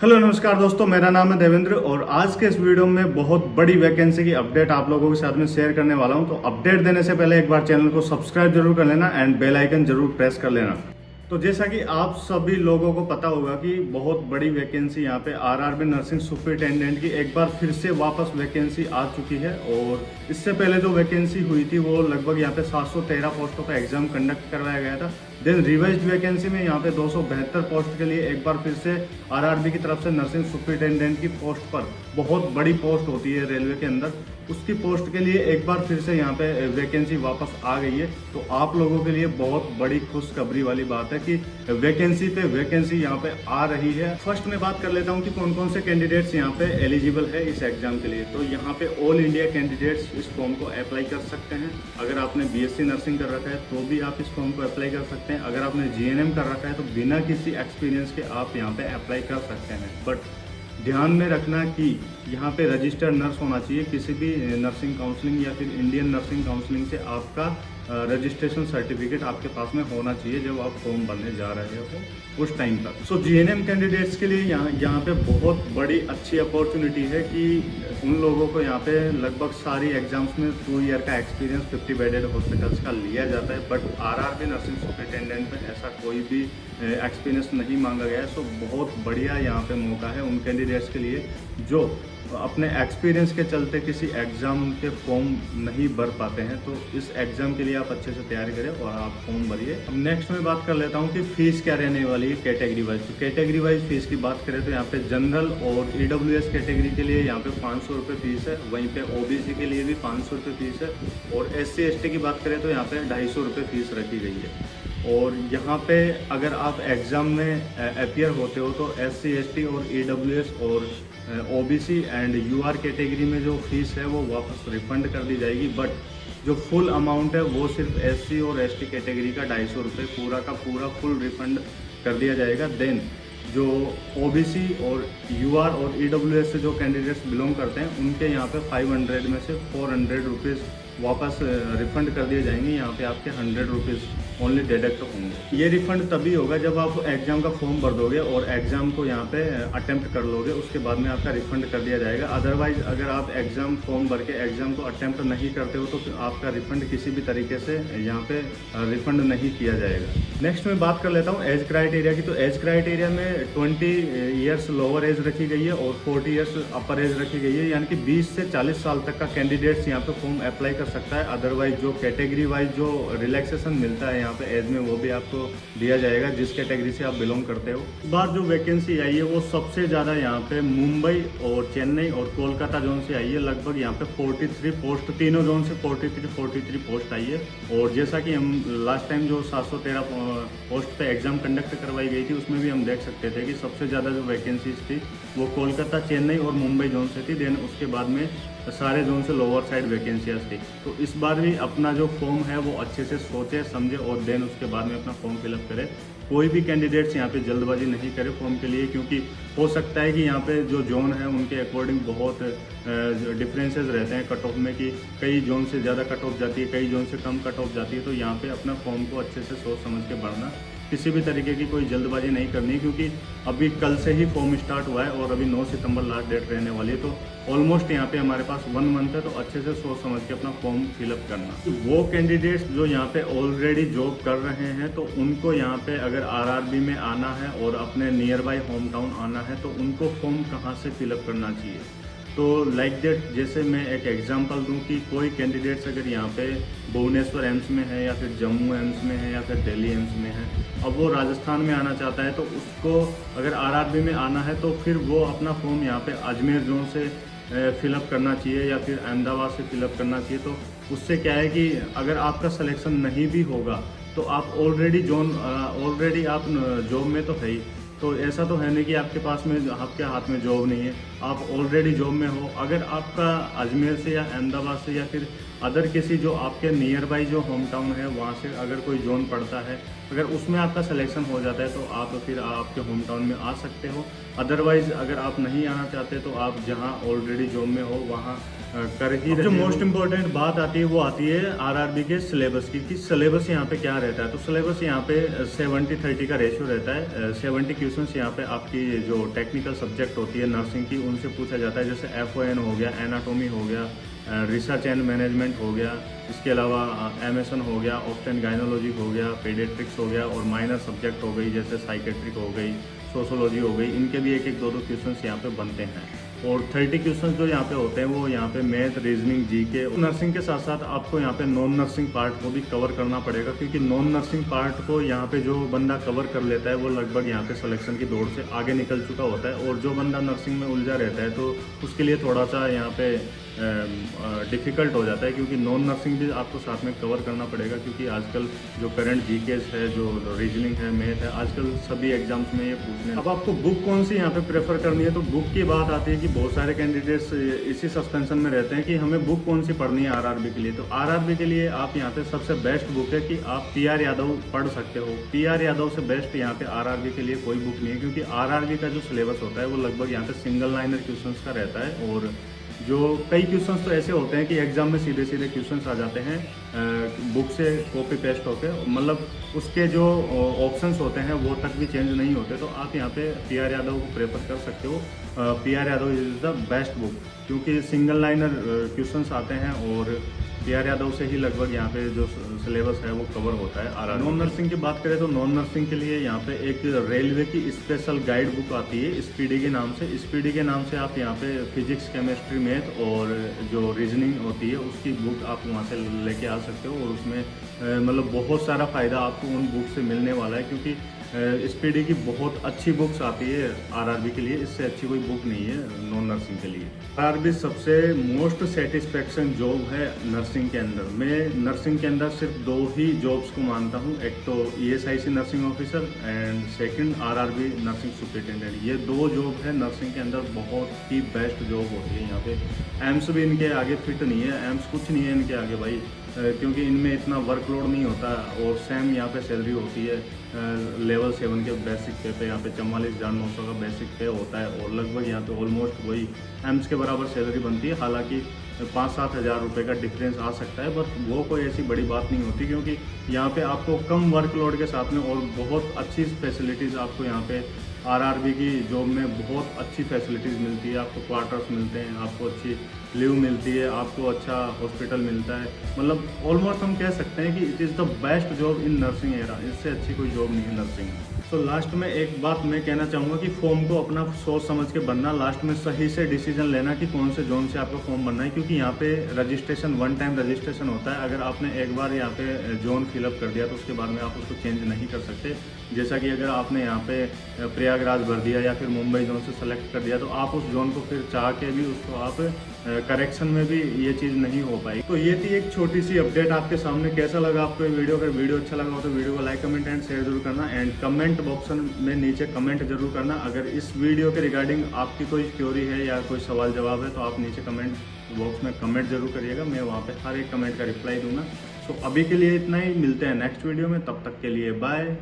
Hello नमस्कार दोस्तों, मेरा नाम है देवेंद्र और आज के इस वीडियो में बहुत बड़ी वैकेंसी की अपडेट आप लोगों के साथ में शेयर करने वाला हूं। तो अपडेट देने से पहले एक बार चैनल को सब्सक्राइब जरूर कर लेना एंड बेल आइकन जरूर प्रेस कर लेना। तो जैसा कि आप सभी लोगों को पता होगा कि बहुत बड़ी वैकेंसी यहाँ पे आरआरबी नर्सिंग सुपरिटेंडेंट की एक बार फिर से वापस वैकेंसी आ चुकी है। और इससे पहले जो वैकेंसी हुई थी वो लगभग यहाँ पे 713 पोस्टों पर एग्जाम कंडक्ट करवाया गया था। देन रिवाइज्ड वैकेंसी में यहाँ पे 272 पोस्ट के लिए एक बार फिर से आरआरबी की तरफ से नर्सिंग सुपरिटेंडेंट की पोस्ट पर, बहुत बड़ी पोस्ट होती है रेलवे के अंदर, उसकी पोस्ट के लिए एक बार फिर से यहाँ पे वैकेंसी वापस आ गई है। तो आप लोगों के लिए बहुत बड़ी खुशखबरी वाली बात है कि वैकेंसी पे वैकेंसी यहाँ पे आ रही है। फर्स्ट मैं बात कर लेता हूँ कि कौन कौन से कैंडिडेट्स यहाँ पे एलिजिबल है इस एग्जाम के लिए। तो यहाँ पे ऑल इंडिया कैंडिडेट्स इस फॉर्म को अप्लाई कर सकते हैं। अगर आपने बीएससी नर्सिंग कर रखा है तो भी आप इस फॉर्म को अप्लाई कर सकते हैं। अगर आपने जीएनएम कर रखा है तो बिना किसी एक्सपीरियंस के आप यहाँ पे अप्लाई कर सकते हैं। बट ध्यान में रखना कि यहाँ पे रजिस्टर्ड नर्स होना चाहिए। किसी भी नर्सिंग काउंसलिंग या फिर इंडियन नर्सिंग काउंसलिंग से आपका रजिस्ट्रेशन सर्टिफिकेट आपके पास में होना चाहिए जब आप फॉर्म भरने जा रहे हो उस टाइम तक। सो जीएनएम कैंडिडेट्स के लिए यहाँ पे बहुत बड़ी अच्छी अपॉर्चुनिटी है कि उन लोगों को यहाँ पे लगभग सारी एग्जाम्स में 2 ईयर का एक्सपीरियंस 50 बेडेड हॉस्पिटल्स का लिया जाता है। बट आरआरबी नर्सिंग सुपरिटेंडेंट में ऐसा कोई भी एक्सपीरियंस नहीं मांगा गया है। सो बहुत बढ़िया यहाँ पे मौका है उन कैंडिडेट्स के लिए जो अपने एक्सपीरियंस के चलते किसी एग्ज़ाम के फॉर्म नहीं भर पाते हैं। तो इस एग्ज़ाम के लिए आप अच्छे से तैयारी करें और आप फॉर्म भरिए। अब नेक्स्ट मैं बात कर लेता हूं कि फ़ीस क्या रहने वाली है कैटेगरी वाइज। तो कैटेगरी वाइज फ़ीस की बात करें तो यहाँ पे जनरल और ईडब्ल्यूएस कैटेगरी के लिए यहाँ पे 500 रुपये फ़ीस है। वहीं पे ओबीसी के लिए भी 500 रुपये फ़ीस है। और SC ST की बात करें तो यहाँ पे 250 रुपये फ़ीस रखी गई है। और यहाँ पे अगर आप एग्ज़ाम में अपियर होते हो तो SC ST और EWS और OBC एंड UR कैटेगरी में जो फीस है वो वापस रिफंड कर दी जाएगी। बट जो फुल अमाउंट है वो सिर्फ SC और ST कैटेगरी का 250 रुपये पूरा का पूरा फुल रिफंड कर दिया जाएगा। देन जो OBC और UR और EWS से जो कैंडिडेट्स बिलोंग करते हैं उनके यहाँ पे 500 में से 400 रुपीज़ वापस रिफ़ंड कर दिए जाएंगे। यहाँ पे आपके 100 रुपीज़ ओनली डिडक्ट होंगे। ये रिफ़ंड तभी होगा जब आप एग्ज़ाम का फॉर्म भर दोगे और एग्ज़ाम को यहाँ पे अटेम्प्ट कर लोगे, उसके बाद में आपका रिफ़ंड कर दिया जाएगा। अदरवाइज़ अगर आप एग्ज़ाम फॉर्म भर के एग्ज़ाम को अटेम्प्ट नहीं करते हो तो फिर आपका रिफ़ंड किसी भी तरीके से यहाँ पे रिफ़ंड नहीं किया जाएगा। नेक्स्ट मैं बात कर लेता हूँ एज क्राइटेरिया की। तो एज क्राइटेरिया में 20 ईयर्स लोअर एज रखी गई है और 40 ईयर्स अपर एज रखी गई है। यानी कि 20 से 40 साल तक का कैंडिडेट्स यहाँ पे फॉर्म अप्लाई कर सकता है। अदरवाइज जो कैटेगरी वाइज जो रिलैक्सेशन मिलता है यहाँ पे एज में वो भी आपको दिया जाएगा जिस कैटेगरी से आप बिलोंग करते हो। इस बार जो वैकेंसी आई है वो सबसे ज़्यादा यहाँ पे मुंबई और चेन्नई और कोलकाता जोन से आई है। लगभग यहाँ पे 43 पोस्ट, तीनों जोन से 43 पोस्ट आई है। और जैसा कि हम लास्ट टाइम जो 713 पोस्ट पे एग्जाम कंडक्ट करवाई गई थी उसमें भी हम देख सकते थे कि सबसे ज़्यादा जो वैकेंसीज थी वो कोलकाता, चेन्नई और मुंबई जोन से थी। देन उसके बाद में सारे जोन से लोअर साइड वैकेंसीज थी। तो इस बार भी अपना जो फॉर्म है वो अच्छे से सोचे समझे और देन उसके बाद में अपना फॉर्म फिलअप करें। कोई भी कैंडिडेट्स यहाँ पे जल्दबाजी नहीं करे फॉर्म के लिए, क्योंकि हो सकता है कि यहाँ पे जो जोन है उनके अकॉर्डिंग बहुत डिफरेंसेस रहते हैं कट ऑफ में, कि कई जोन से ज़्यादा कट ऑफ जाती है, कई जोन से कम कट ऑफ जाती है। तो यहाँ पे अपना फॉर्म को अच्छे से सोच समझ के भरना, किसी भी तरीके की कोई जल्दबाजी नहीं करनी, क्योंकि अभी कल से ही फॉर्म स्टार्ट हुआ है और अभी 9 सितंबर लास्ट डेट रहने वाली है। तो ऑलमोस्ट यहाँ पे हमारे पास 1 मंथ है। तो अच्छे से सोच समझ के अपना फॉर्म फिलअप करना। वो कैंडिडेट्स जो यहाँ पे ऑलरेडी जॉब कर रहे हैं तो उनको यहाँ पे अगर आरआरबी में आना है और अपने नियर बाई होम टाउन आना है तो उनको फॉर्म कहाँ से फिलअप करना चाहिए। तो लाइक दैट, जैसे मैं एक एग्जांपल दूं कि कोई कैंडिडेट्स अगर यहाँ पे भुवनेश्वर एम्स में है या फिर जम्मू एम्स में है या फिर दिल्ली एम्स में है, अब वो राजस्थान में आना चाहता है तो उसको अगर आरआरबी में आना है तो फिर वो अपना फॉर्म यहाँ पे अजमेर जोन से फिलअप करना चाहिए या फिर अहमदाबाद से फिलअप करना चाहिए। तो उससे क्या है कि अगर आपका सिलेक्शन नहीं भी होगा तो आप ऑलरेडी आप जॉब में तो है ही। तो ऐसा तो है नहीं कि आपके पास में आपके हाथ में जॉब नहीं है, आप ऑलरेडी जॉब में हो। अगर आपका अजमेर से या अहमदाबाद से या फिर अदर किसी जो आपके नियर बाई जो होम टाउन है वहाँ से अगर कोई जोन पड़ता है अगर उसमें आपका सिलेक्शन हो जाता है तो आप फिर आपके होम टाउन में आ सकते हो। अदरवाइज़ अगर आप नहीं आना चाहते तो आप जहाँ ऑलरेडी जॉब में हो वहाँ कर ही। जो मोस्ट इंपॉर्टेंट बात आती है वो आती है आरआरबी के सिलेबस की, कि सिलेबस यहाँ पे क्या रहता है। तो सिलेबस यहाँ पे 70-30 का रेशियो रहता है। 70 क्वेश्चंस यहाँ पे आपकी जो टेक्निकल सब्जेक्ट होती है नर्सिंग की उनसे पूछा जाता है, जैसे FON हो गया, एनाटोमी हो गया, रिसर्च एंड मैनेजमेंट हो गया, इसके अलावा MSN हो गया, ऑब्स्टेन गायनोलॉजी हो गया, पेडियाट्रिक्स हो गया, और माइनर सब्जेक्ट हो गई जैसे साइकेट्रिक हो गई, सोशोलॉजी हो गई। इनके भी एक 2 क्वेश्चंस यहाँ पे बनते हैं। और 30 क्वेश्चंस जो यहाँ पे होते हैं वो यहाँ पे मैथ, रीजनिंग, जीके। नर्सिंग के साथ साथ आपको यहाँ पे नॉन नर्सिंग पार्ट को भी कवर करना पड़ेगा, क्योंकि नॉन नर्सिंग पार्ट को यहाँ पे जो बंदा कवर कर लेता है वो लगभग यहाँ पे सिलेक्शन की दौड़ से आगे निकल चुका होता है। और जो बंदा नर्सिंग में उलझा रहता है तो उसके लिए थोड़ा सा यहाँ पे डिफ़िकल्ट हो जाता है, क्योंकि नॉन नर्सिंग भी आपको साथ में कवर करना पड़ेगा। क्योंकि आजकल जो करंट जीकेस है, जो रीजनिंग है, मैथ है, आजकल सभी एग्जाम्स में ये पूछने। अब आपको बुक कौन सी यहाँ पे प्रेफर करनी है, तो बुक की बात आती है कि बहुत सारे कैंडिडेट्स इसी सस्पेंशन में रहते हैं कि हमें बुक कौन सी पढ़नी है आरआरबी के लिए। तो आरआरबी के लिए आप यहाँ पे सबसे बेस्ट बुक है कि आप PR यादव पढ़ सकते हो। PR यादव से बेस्ट यहाँ पे आरआरबी के लिए कोई बुक नहीं है, क्योंकि आरआरबी का जो सिलेबस होता है वो लगभग यहाँ पे सिंगल लाइनर क्वेश्चंस का रहता है। और जो कई क्वेश्चंस तो ऐसे होते हैं कि एग्जाम में सीधे सीधे क्वेश्चंस आ जाते हैं बुक से कॉपी पेस्ट होके, मतलब उसके जो ऑप्शंस होते हैं वो तक भी चेंज नहीं होते। तो आप यहाँ पे PR यादव को प्रेफर कर सकते हो। PR Yadav is the best book, क्योंकि सिंगल लाइनर क्वेश्चंस आते हैं और PR यादव से ही लगभग यहाँ पे जो सिलेबस है वो कवर होता है आरआरबी। नॉन नर्सिंग की बात करें तो नॉन नर्सिंग के लिए यहाँ पे एक रेलवे की स्पेशल गाइड बुक आती है स्पीडी के नाम से। स्पीडी के नाम से आप यहाँ पे फिजिक्स, केमिस्ट्री, मैथ और जो रीजनिंग होती है उसकी बुक आप वहाँ से लेके आ सकते हो। और उसमें मतलब बहुत सारा फ़ायदा आपको उन बुक से मिलने वाला है, क्योंकि स्पीडी की बहुत अच्छी बुक्स आती है आरआरबी के लिए। इससे अच्छी कोई बुक नहीं है नॉन नर्सिंग के लिए। आरआरबी सबसे मोस्ट सेटिस्फेक्शन जॉब है नर्सिंग के अंदर। मैं नर्सिंग के अंदर सिर्फ 2 ही जॉब्स को मानता हूँ, एक तो ESIC nursing officer and second RRB nursing superintendent. ये 2 जॉब है नर्सिंग के अंदर बहुत ही बेस्ट जॉब होती है। यहाँ पे एम्स भी इनके आगे फिट नहीं है, एम्स कुछ नहीं है इनके आगे भाई, क्योंकि इनमें इतना वर्कलोड नहीं होता। और सेम यहाँ पे सैलरी होती है लेवल 7 के बेसिक पे यहाँ पे 44,900 का बेसिक पे होता है। और लगभग यहाँ पे ऑलमोस्ट वही एम्स के बराबर सैलरी बनती है। हालांकि 5-7 हज़ार रुपये का डिफरेंस आ सकता है, बट वो कोई ऐसी बड़ी बात नहीं होती, क्योंकि यहाँ पे आपको कम वर्कलोड के साथ में और बहुत अच्छी फैसिलिटीज़ आपको यहाँ पे आरआरबी की जॉब में बहुत अच्छी फैसिलिटीज़ मिलती है। आपको क्वार्टर्स मिलते हैं, आपको अच्छी लीव मिलती है, आपको अच्छा हॉस्पिटल मिलता है। मतलब ऑलमोस्ट हम कह सकते हैं कि it is the best job in nursing era. इससे अच्छी कोई जॉब नहीं है नर्सिंग। तो लास्ट में एक बात मैं कहना चाहूँगा कि फॉर्म को अपना सोच समझ के भरना, लास्ट में सही से डिसीजन लेना कि कौन से जोन से आपका फॉर्म भरना है, क्योंकि यहाँ पे रजिस्ट्रेशन 1 टाइम रजिस्ट्रेशन होता है। अगर आपने एक बार यहाँ पे जोन फिलअप कर दिया तो उसके बाद में आप उसको चेंज नहीं कर सकते। जैसा कि अगर आपने यहाँ पे प्रयागराज भर दिया या फिर मुंबई जोन से सेलेक्ट कर दिया तो आप उस जोन को फिर चाह के भी उसको आप करेक्शन में भी ये चीज़ नहीं हो पाई। तो ये थी एक छोटी सी अपडेट आपके सामने। कैसा लगा आपको ये वीडियो? अगर वीडियो अच्छा लगा हो तो वीडियो को लाइक, कमेंट एंड शेयर जरूर करना, एंड कमेंट बॉक्स में नीचे कमेंट जरूर करना। अगर इस वीडियो के रिगार्डिंग आपकी कोई क्वेरी है या कोई सवाल जवाब है तो आप नीचे कमेंट बॉक्स में कमेंट जरूर करिएगा। मैं वहाँ पे हर एक कमेंट का रिप्लाई दूंगा। तो अभी के लिए इतना ही, मिलते हैं नेक्स्ट वीडियो में, तब तक के लिए बाय।